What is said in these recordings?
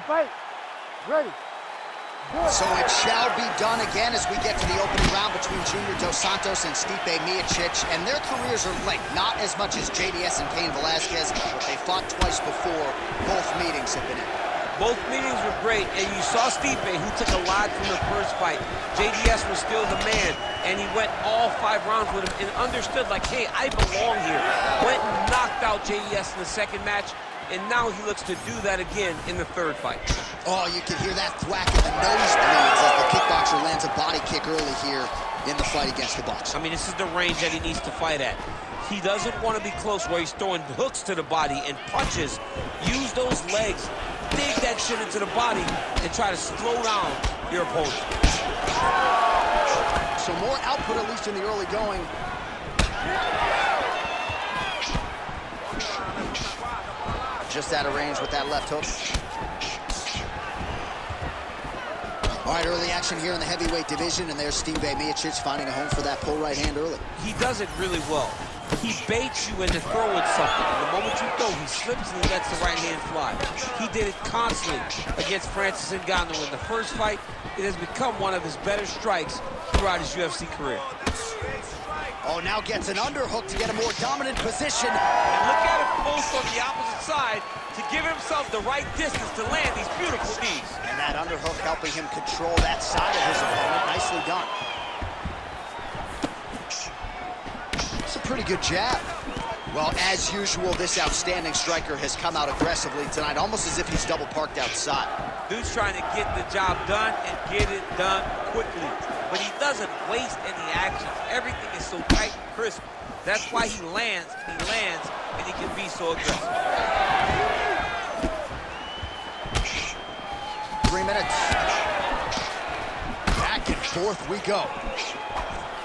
fight. Ready. So it shall be done again as we get to the opening round between Junior Dos Santos and Stipe Miocic, and their careers are linked, not as much as JDS and Cain Velasquez, but they fought twice before. Both meetings have been in. Both meetings were great, and you saw Stipe, who took a lot from the first fight. JDS was still the man, and he went all 5 rounds with him and understood, like, hey, I belong here. Went and knocked out JDS in the second match, and now he looks to do that again in the third fight. Oh, you can hear that thwack in the nosebleeds as the kickboxer lands a body kick early here in the fight against the boxer. I mean, this is the range that he needs to fight at. He doesn't want to be close where he's throwing hooks to the body and punches. Use those legs, dig that shit into the body, and try to slow down your opponent. So more output, at least in the early going. Just out of range with that left hook. All right, early action here in the heavyweight division, and there's Stipe Miocic finding a home for that pull right hand early. He does it really well. He baits you into throwing something, and the moment you throw, he slips and he lets the right hand fly. He did it constantly against Francis Ngannou in the first fight. It has become one of his better strikes throughout his UFC career. Oh, now gets an underhook to get a more dominant position. And look at him post on the opposite side to give himself the right distance to land these beautiful knees. And that underhook helping him control that side of his opponent. Nicely done. It's a pretty good jab. Well, as usual, this outstanding striker has come out aggressively tonight, almost as if he's double parked outside. Dude's trying to get the job done and get it done quickly. But he doesn't waste any actions. Everything is so tight and crisp. That's why he lands, and he can be so aggressive. 3 minutes. Back and forth we go.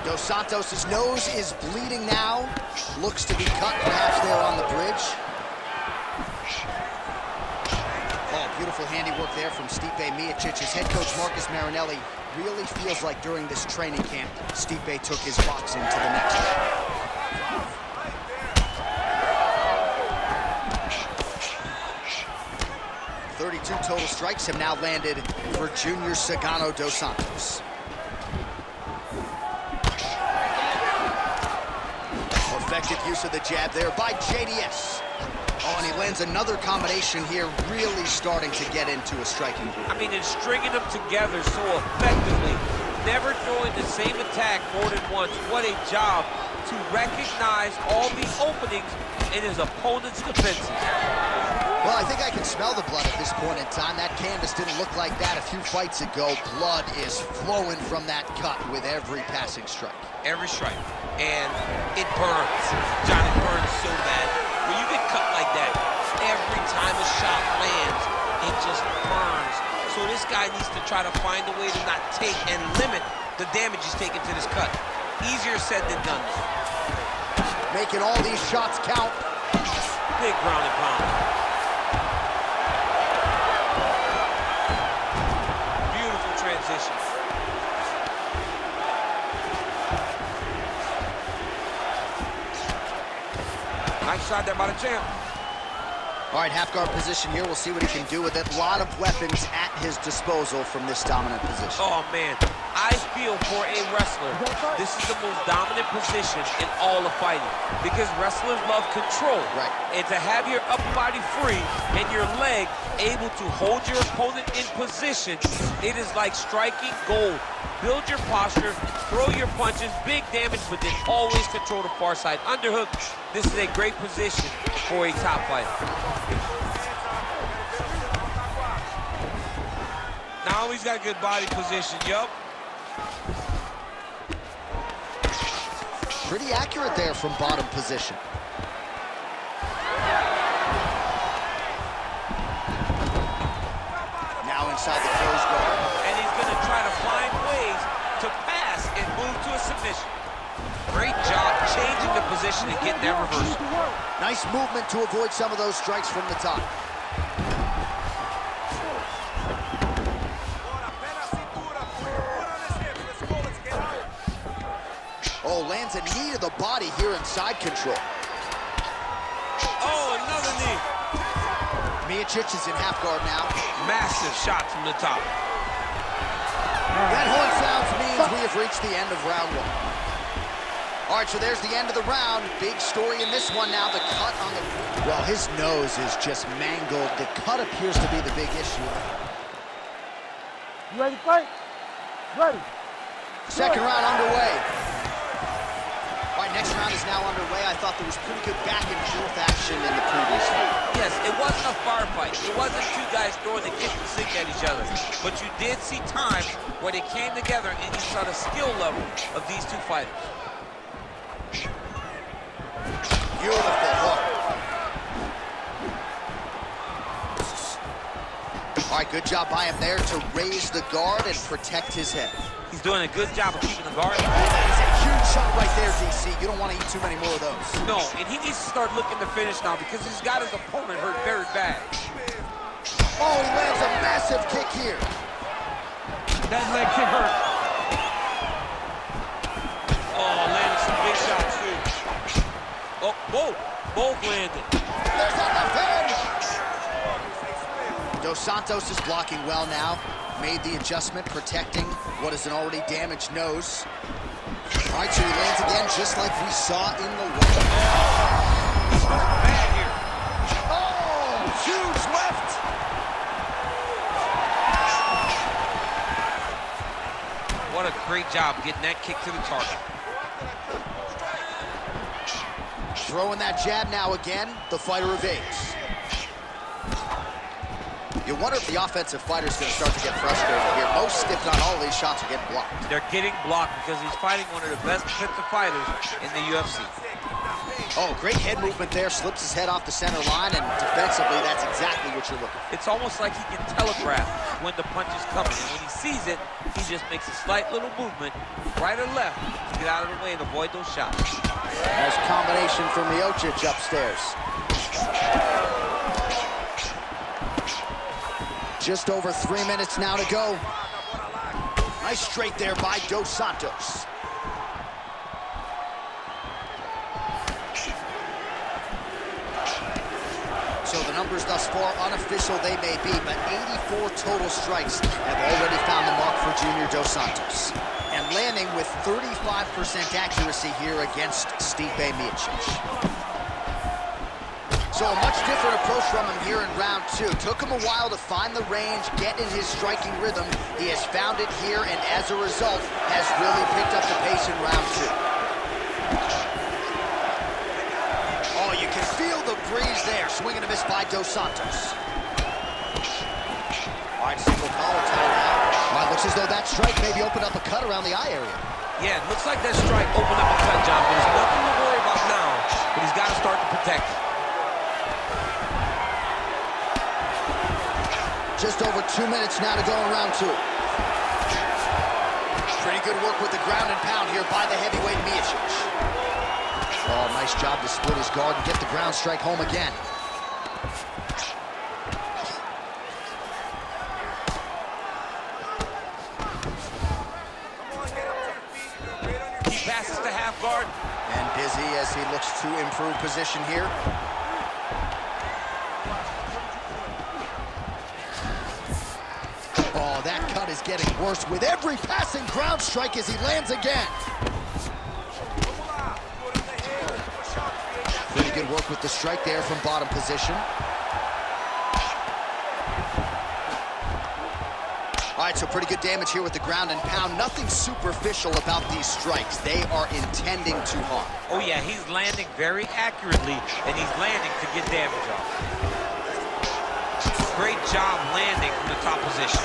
Dos Santos' nose is bleeding now. Looks to be cut perhaps there on the bridge. Oh, beautiful handiwork there from Stipe Miocic. His head coach Marcus Marinelli really feels like during this training camp, Stipe took his boxing to the next level. Total strikes have now landed for Junior Sagano Dos Santos. Effective use of the jab there by JDS. Oh, and he lands another combination here, really starting to get into a striking groove. I mean, it's stringing them together so effectively, never throwing the same attack more than once. What a job to recognize all the openings in his opponent's defenses. Well, I think I can smell the blood at this point in time. That canvas didn't look like that a few fights ago. Blood is flowing from that cut with every passing strike. Every strike. And it burns. John, it burns so bad. When you get cut like that, every time a shot lands, it just burns. So this guy needs to try to find a way to not take and limit the damage he's taking to this cut. Easier said than done. Making all these shots count. Big ground and pound. Transition. Nice shot there by the champ. All right, half guard position here. We'll see what he can do with it. A lot of weapons at his disposal from this dominant position. Oh, man. I feel for a wrestler, this is the most dominant position in all of fighting because wrestlers love control. Right. And to have your upper body free and your leg able to hold your opponent in position, it is like striking gold. Build your posture, throw your punches, big damage, but then always control the far side. Underhook, this is a great position for a top fighter. Now he's got a good body position, yup. Pretty accurate there from bottom position. Now inside the closed guard. And he's going to try to find ways to pass and move to a submission. Great job changing the position and getting that reversal. Nice movement to avoid some of those strikes from the top. Oh, lands a knee to the body here in side control. Oh, another knee. Miocic is in half guard now. Massive shot from the top. That horn sounds means we have reached the end of round one. All right, so there's the end of the round. Big story in this one now, the cut on the... Well, his nose is just mangled. The cut appears to be the big issue. You ready to fight? Ready. Second round underway. All right, next round is now underway. I thought there was pretty good back and forth action in the previous fight. Yes, it wasn't a firefight. It wasn't two guys throwing the kitchen sink at each other. But you did see times where they came together and you saw the skill level of these two fighters. Beautiful hook. All right, good job by him there to raise the guard and protect his head. He's doing a good job of keeping the guard. That is a huge shot right there, DC. You don't want to eat too many more of those. No, and he needs to start looking to finish now because he's got his opponent hurt very bad. Oh, he lands a massive kick here. That leg kick hurt. Oh, landed some big shots, too. Oh, both landed. There's that left hand. Dos Santos is blocking well now. Made the adjustment, protecting what is an already damaged nose. All right, so he lands again, just like we saw in the way. He's hurt bad here. Oh, huge left. What a great job getting that kick to the target. Throwing that jab now again, the fighter evades. You wonder if the offensive fighter's going to start to get frustrated here. Most, if not all, of these shots are getting blocked. They're getting blocked because he's fighting one of the best defensive fighters in the UFC. Oh, great head movement there. Slips his head off the center line, and defensively, that's exactly what you're looking for. It's almost like he can telegraph when the punch is coming. And when he sees it, he just makes a slight little movement, right or left, to get out of the way and avoid those shots. Nice combination from Miocic upstairs. Just over 3 minutes now to go. Nice straight there by Dos Santos. So the numbers thus far, unofficial they may be, but 84 total strikes have already found the mark for Junior Dos Santos. And landing with 35% accuracy here against Stipe Miocic. So a much different approach from him here in round two. Took him a while to find the range, get in his striking rhythm. He has found it here, and as a result, has really picked up the pace in round two. Oh, you can feel the breeze there. Swing and a miss by Dos Santos. All right, single collar tie now. All right, looks as though that strike maybe opened up a cut around the eye area. Yeah, it looks like that strike opened up a cut, John. There's nothing to worry about now, but he's got to start to protect it. Just over 2 minutes now to go in round two. Pretty good work with the ground and pound here by the heavyweight Miocic. Oh, nice job to split his guard and get the ground strike home again. He passes to half guard. And busy as he looks to improve position here. Oh, that cut is getting worse with every passing ground strike as he lands again. Pretty good work with the strike there from bottom position. All right, so pretty good damage here with the ground and pound. Nothing superficial about these strikes. They are intending to harm. Oh, yeah, he's landing very accurately, and he's landing to get damage off. Great job landing from the top position.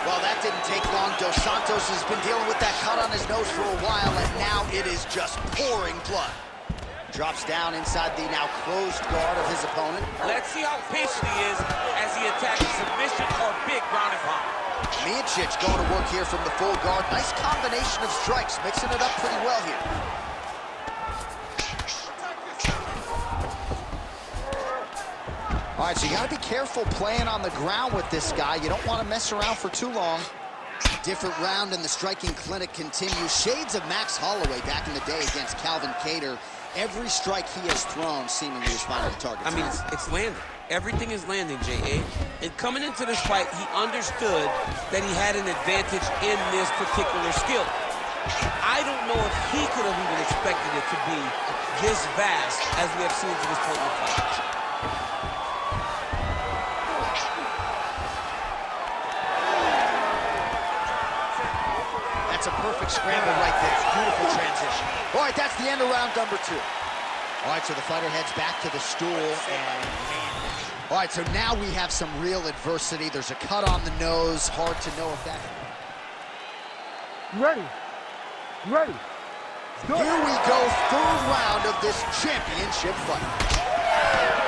Well, that didn't take long. Dos Santos has been dealing with that cut on his nose for a while, and now it is just pouring blood. Drops down inside the now closed guard of his opponent. Let's see how patient he is as he attacks submission or big ground and pound. Miocic going to work here from the full guard. Nice combination of strikes, mixing it up pretty well here. All right, so you got to be careful playing on the ground with this guy. You don't want to mess around for too long. Different round in the striking clinic continues. Shades of Max Holloway back in the day against Calvin Kattar. Every strike he has thrown seemingly is finding the target. I mean, it's landing. Everything is landing, J.A. And coming into this fight, he understood that he had an advantage in this particular skill. I don't know if he could have even expected it to be this vast as we have seen to this point in the fight. That's a perfect scramble right there. Beautiful transition. All right, that's the end of round number 2. All right, so the fighter heads back to the stool. And all right, so now we have some real adversity. There's a cut on the nose. Hard to know if that... Ready. Ready. Here we go, third round of this championship fight.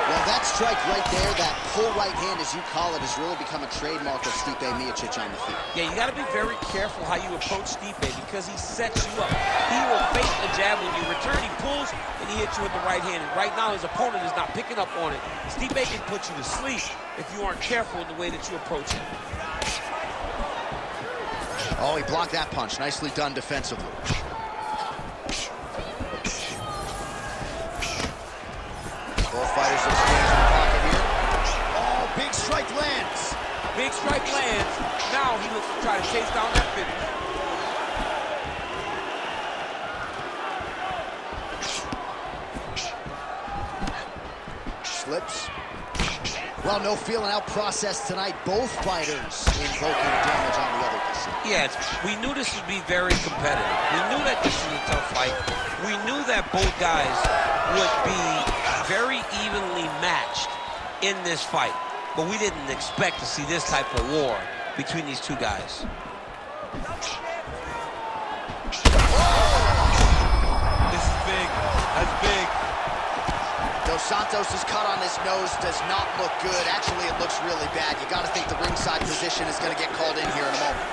Well, that strike right there, that pull right hand, as you call it, has really become a trademark of Stipe Miocic on the feet. Yeah, you got to be very careful how you approach Stipe because he sets you up. He will fake a jab when you return, he pulls, and he hits you with the right hand. And right now, his opponent is not picking up on it. Stipe can put you to sleep if you aren't careful in the way that you approach him. Oh, he blocked that punch. Nicely done defensively. Both fighters exchange in the pocket here. Oh, big strike lands. Big strike lands. Now he looks to try to chase down that finish. Slips. Well, no feeling out process tonight. Both fighters invoking damage on the other. Yes, we knew this would be very competitive. We knew that this was a tough fight. We knew that both guys would be very evenly matched in this fight. But we didn't expect to see this type of war between these two guys. This is big. That's big. Dos Santos' cut on his nose does not look good. Actually, it looks really bad. You got to think the ringside position is going to get called in here in a moment.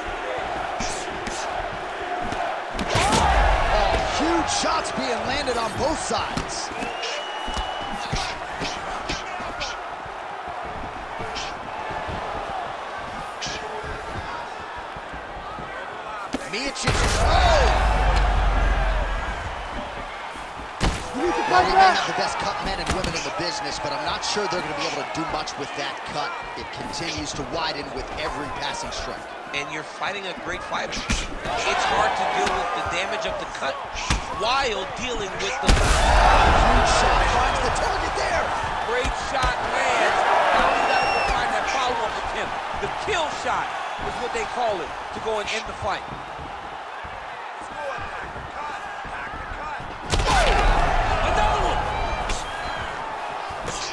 Oh, huge shots being landed on both sides. Miocic, Well, we may have the best cut men and women in the business, but I'm not sure they're going to be able to do much with that cut. It continues to widen with every passing strike. And you're fighting a great fighter. It's hard to deal with the damage of the cut while dealing with the... Huge shot, finds the target there. Great shot lands. Now we got to find that follow-up attempt. The kill shot is what they call it, to go and end the fight.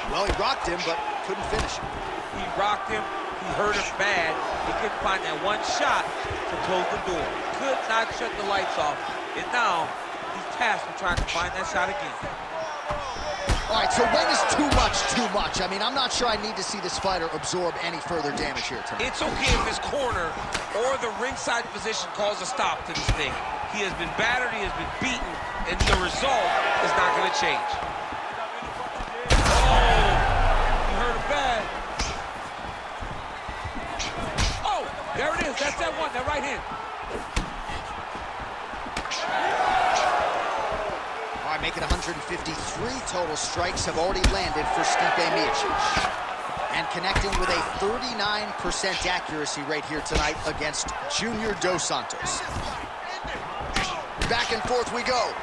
Well, he rocked him, but couldn't finish him. He rocked him. He hurt him bad. He couldn't find that one shot to close the door. Could not shut the lights off. And now he's tasked with trying to find that shot again. All right, so when is too much? I mean, I'm not sure I need to see this fighter absorb any further damage here tonight. It's okay if his corner or the ringside position calls a stop to this thing. He has been battered, he has been beaten, and the result is not going to change. Bad. Oh, there it is. That's that one, that right hand. All right, making 153 total strikes have already landed for Stipe Miocic. And connecting with a 39% accuracy rate here tonight against Junior Dos Santos. Back and forth we go.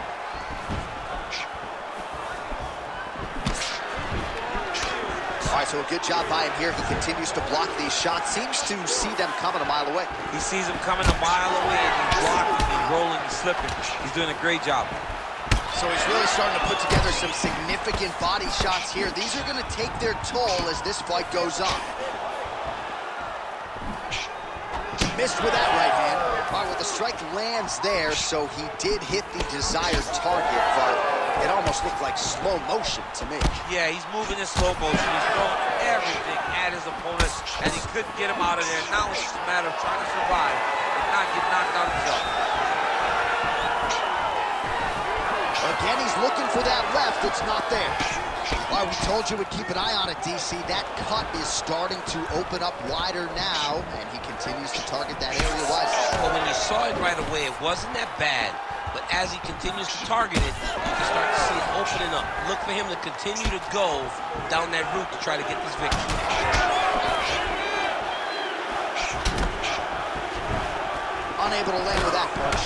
All right, so a good job by him here. He continues to block these shots. Seems to see them coming a mile away. He sees them coming a mile away, and he's blocking, he's rolling, he's slipping. He's doing a great job. So he's really starting to put together some significant body shots here. These are going to take their toll as this fight goes on. Missed with that right hand. All right, well, the strike lands there, so he did hit the desired target, but it almost looked like slow motion to me. Yeah, he's moving in slow motion. He's throwing everything at his opponent, and he couldn't get him out of there. Now it's just a matter of trying to survive and not get knocked out himself. Again, he's looking for that left. It's not there. All right, we told you we'd keep an eye on it, DC. That cut is starting to open up wider now, and he continues to target that area wisely. But when you saw it right away, it wasn't that bad. But as he continues to target it, you can start to see it opening up. Look for him to continue to go down that route to try to get this victory. Unable to land with that punch.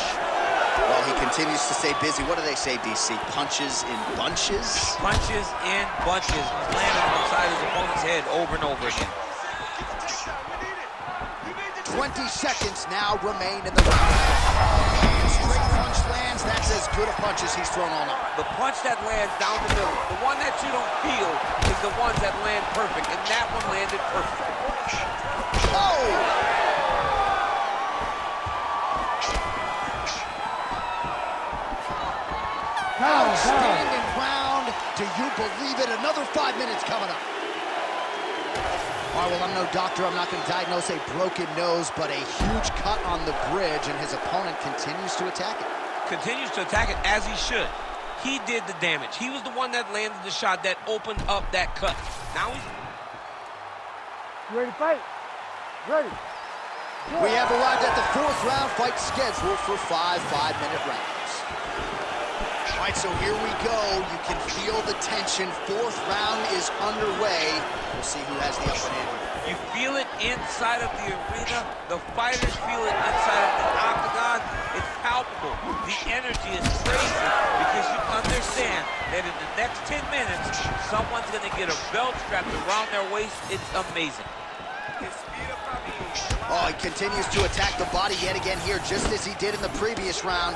Well, he continues to stay busy. What do they say, DC? Punches in bunches? Punches in bunches. He's landing outside his opponent's head over and over again. 20 seconds now remain in the round. Straight punch lands. That's as good a punch as he's thrown all night. The punch that lands down the middle, the one that you don't feel, is the ones that land perfect, and that one landed perfect. Oh! Outstanding round. Do you believe it? Another 5 minutes coming up. All right, well, I'm no doctor. I'm not going to diagnose a broken nose, but a huge cut on the bridge, and his opponent continues to attack it. Continues to attack it as he should. He did the damage. He was the one that landed the shot that opened up that cut. Now he's... You ready to fight? Ready. We have arrived at the 4th round fight scheduled for 5 5-minute rounds. All right, so here we go. You can feel the tension. 4th round is underway. We'll see who has the upper hand. You feel it inside of the arena. The fighters feel it inside of the octagon. It's palpable. The energy is crazy because you understand that in the next 10 minutes, someone's going to get a belt strapped around their waist. It's amazing. Oh, he continues to attack the body yet again here, just as he did in the previous round.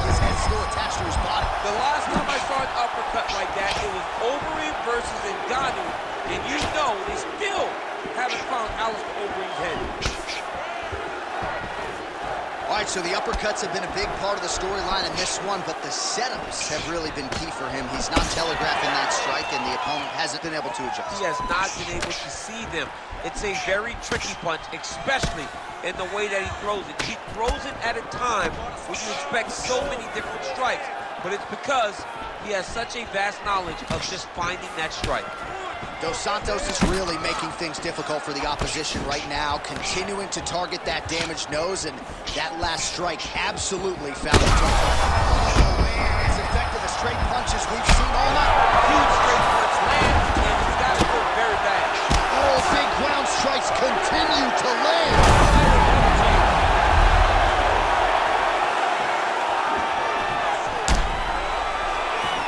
His head's still attached to his body. The last time I saw an uppercut like that, it was Overeem versus Ngannou, and you know they still haven't found Alistair Overeem's head. All right, so the uppercuts have been a big part of the storyline in this one, but the setups have really been key for him. He's not telegraphing that strike, and the opponent hasn't been able to adjust. He has not been able to see them. It's a very tricky punch, especially in the way that he throws it. He throws it at a time when you expect so many different strikes, but it's because he has such a vast knowledge of just finding that strike. Dos Santos is really making things difficult for the opposition right now, continuing to target that damaged nose, and that last strike absolutely found the target. Oh, man, as effective as straight punches we've seen all night. Huge straight punch lands, and he's got to hurt very bad. Oh, big ground strikes continue to land.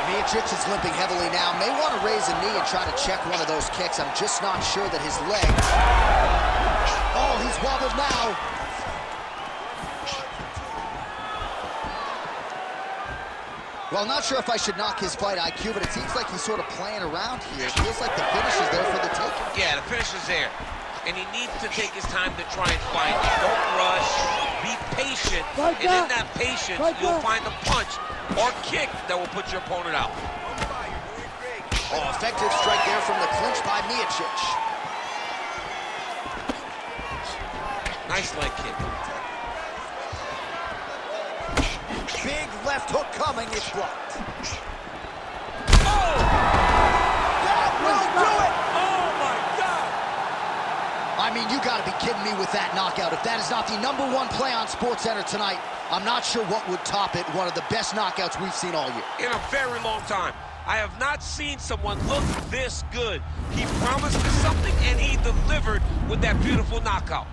Miocic is limping heavily now. May want to raise a knee and try to check one of those kicks. I'm just not sure that his leg... Oh, he's wobbled now. Well, not sure if I should knock his fight IQ, but it seems like he's sort of playing around here. It feels like the finish is there for the taking. Yeah, the finish is there. And he needs to take his time to try and find it. Don't rush. Be patient. And in that patience, you'll find a punch or kick that will put your opponent out. Oh, effective strike there from the clinch by Miocic. Nice leg kick. Big left hook coming, it's blocked. Oh! That will do it! Oh, my God! I mean, you gotta be kidding me with that knockout. If that is not the #1 play on SportsCenter tonight, I'm not sure what would top it. One of the best knockouts we've seen all year. In a very long time. I have not seen someone look this good. He promised us something, and he delivered with that beautiful knockout.